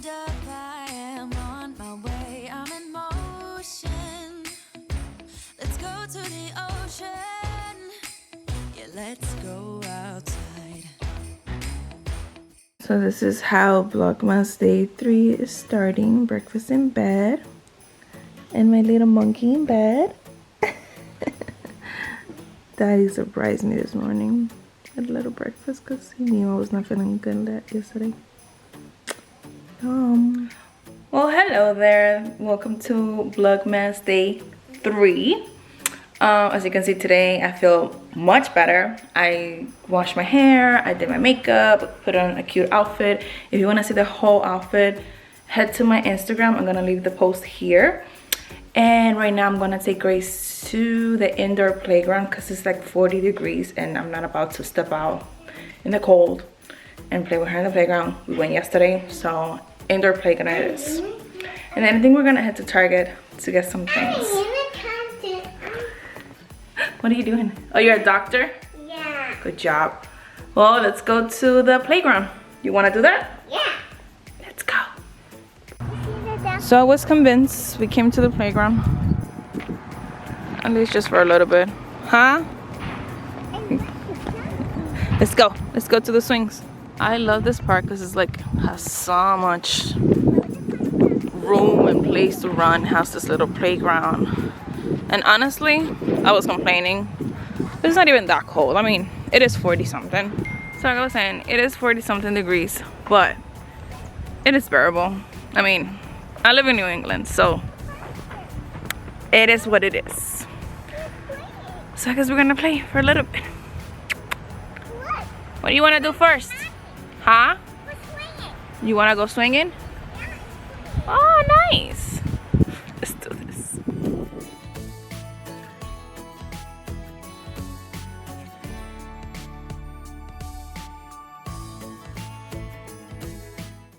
Hold up, I am on my way. I'm in motion. Let's go to the ocean. Yeah, let's go outside. So this is how Vlogmas Day 3 is starting. Breakfast in bed. And my little monkey in bed. Daddy surprised me this morning. Had a little breakfast because he knew I was not feeling good yesterday. Well, hello there. Welcome to Vlogmas Day 3. As you can see today, I feel much better. I washed my hair, I did my makeup, put on a cute outfit. If you want to see the whole outfit, head to my Instagram. I'm gonna leave the post here. And right now I'm gonna take Grace to the indoor playground because it's like 40 degrees and I'm not about to step out in the cold and play with her in the playground. We went yesterday, so indoor playground it is. And then I think we're gonna head to Target to get some things. What are you doing? Oh, you're a doctor? Yeah. Good job. Well, let's go to the playground. You wanna do that? Yeah. Let's go. So I was convinced we came to the playground. At least just for a little bit. Huh? Let's go. Let's go to the swings. I love this park because it's like has so much room and place to run. It has this little playground. And honestly, I was complaining. It's not even that cold. I mean, it is 40 something. So like I was saying, it is 40 something degrees, but it is bearable. I mean, I live in New England, so it is what it is. So I guess we're gonna play for a little bit. What do you wanna do first? Huh? You wanna go swinging? Oh, nice. Let's do this.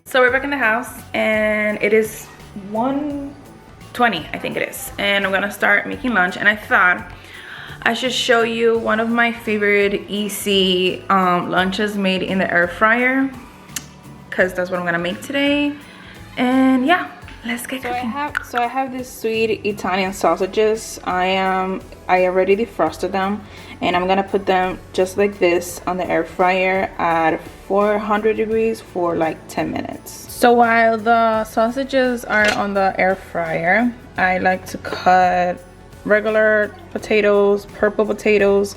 So we're back in the house and it is 1:20, I think it is. And I'm gonna start making lunch, and I thought I should show you one of my favorite easy lunches made in the air fryer, because that's what I'm gonna make today. And yeah, let's get cooking. So I have these sweet Italian sausages. I already defrosted them, and I'm gonna put them just like this on the air fryer at 400 degrees for like 10 minutes. So while the sausages are on the air fryer, I like to cut regular potatoes, purple potatoes,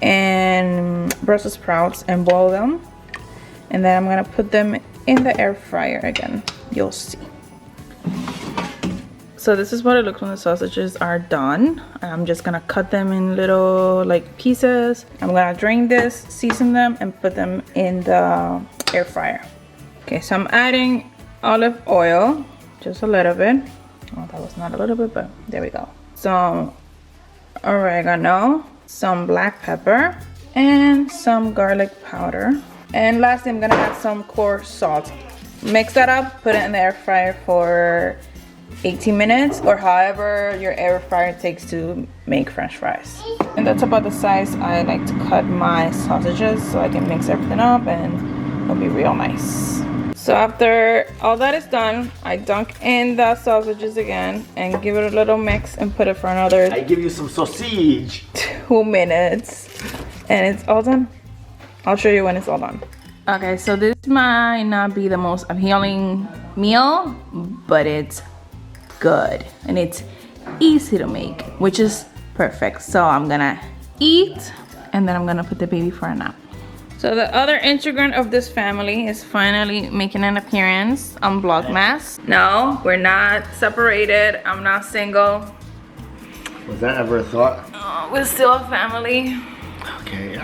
and Brussels sprouts and boil them. And then I'm gonna put them in the air fryer again. You'll see. So this is what it looks when the sausages are done. I'm just gonna cut them in little like pieces. I'm gonna drain this, season them, and put them in the air fryer. Okay, so I'm adding olive oil, just a little bit. Oh, that was not a little bit, but there we go. Some oregano, some black pepper, and some garlic powder. And lastly, I'm gonna add some coarse salt. Mix that up, put it in the air fryer for 18 minutes or however your air fryer takes to make french fries. And that's about the size I like to cut my sausages, so I can mix everything up and it'll be real nice. So after all that is done, I dunk in the sausages again and give it a little mix and put it for another I give you some sausage. 2 minutes, and it's all done. I'll show you when it's all done. Okay, so this might not be the most appealing meal, but it's good and it's easy to make, which is perfect. So I'm gonna eat and then I'm gonna put the baby for a nap. So the other integrant of this family is finally making an appearance on Vlogmas. No, we're not separated. I'm not single. Was that ever a thought? Oh, we're still a family. Okay,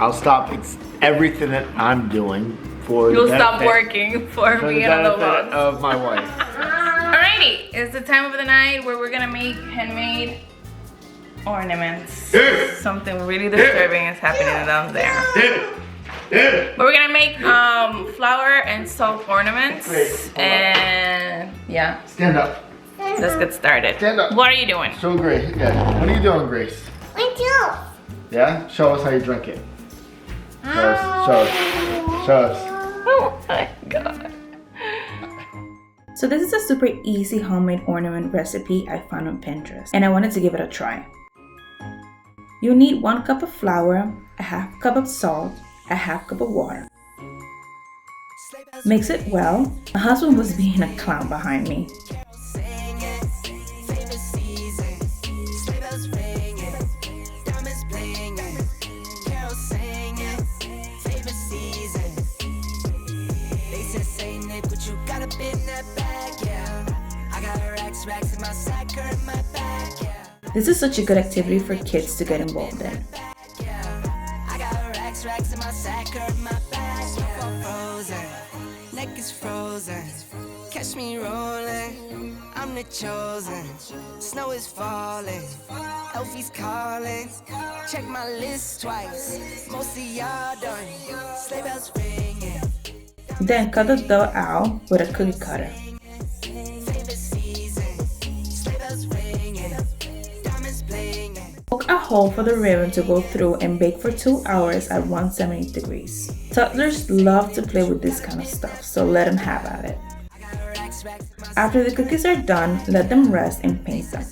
I'll stop everything that I'm doing for You'll the stop benefit- working for for me the and the benefit vlogs. of my wife. Alrighty, it's the time of the night where we're gonna make handmade ornaments. Something really disturbing is happening down there. But we're gonna make flower and soap ornaments. And yeah, Stand up. let's get started. Stand up. What are you doing? Show Grace. Yeah. What are you doing, Grace? My juice. Yeah? Show us how you drink it. Show us. Show us. Show us. Oh my god. So this is a super easy homemade ornament recipe I found on Pinterest, and I wanted to give it a try. You'll need 1 cup of flour, a half cup of salt, a half cup of water. Mix it well. My husband was being a clown behind me. This is such a good activity for kids to get involved in. Neck is frozen, catch me rolling, I'm the chosen, snow is falling, Elfie's calling, check my list twice, most of y'all done, sleigh bells ringing. Then cut the dough out with a cookie cutter. Poke a hole for the ribbon to go through and bake for 2 hours at 170 degrees. Toddlers love to play with this kind of stuff, so let them have at it. After the cookies are done, let them rest and paint them.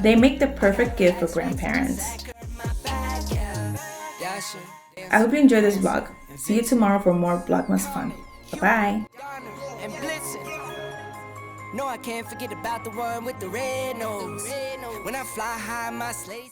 They make the perfect gift for grandparents. I hope you enjoyed this vlog. See you tomorrow for more Vlogmas fun. Bye-bye. No, I can't forget about the one with the red nose. When I fly high, my sleigh.